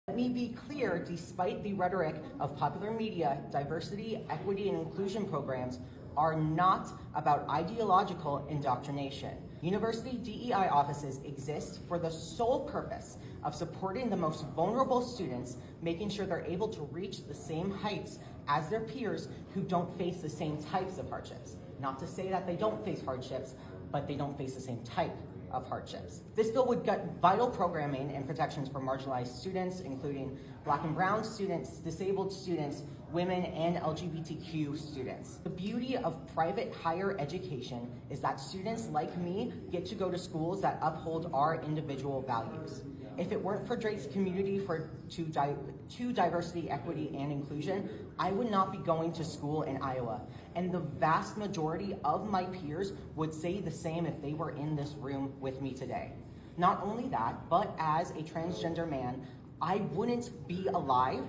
Let me be clear, despite the rhetoric of popular media, diversity, equity, and inclusion programs are not about ideological indoctrination. University DEI offices exist for the sole purpose of supporting the most vulnerable students, making sure they're able to reach the same heights as their peers who don't face the same types of hardships. Not to say that they don't face hardships, but they don't face the same type of hardships. This bill would gut vital programming and protections for marginalized students, including Black and Brown students, disabled students, women, and LGBTQ students. The beauty of private higher education is that students like me get to go to schools that uphold our individual values. If it weren't for Drake's community to diversity, equity, and inclusion, I would not be going to school in Iowa. And the vast majority of my peers would say the same if they were in this room with me today. Not only that, but as a transgender man, I wouldn't be alive.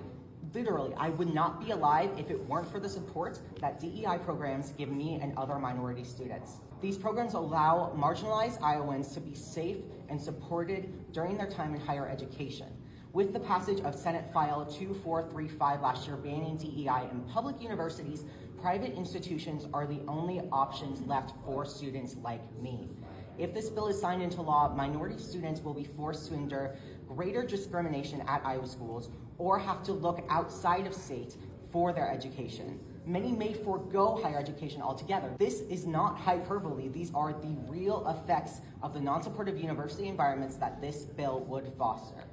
Literally, I would not be alive if it weren't for the support that DEI programs give me and other minority students. These programs allow marginalized Iowans to be safe and supported during their time in higher education. With the passage of Senate File 2435 last year banning DEI in public universities, private institutions are the only options left for students like me. If this bill is signed into law, minority students will be forced to endure greater discrimination at Iowa schools or have to look outside of state for their education. Many may forego higher education altogether. This is not hyperbole. These are the real effects of the non-supportive university environments that this bill would foster.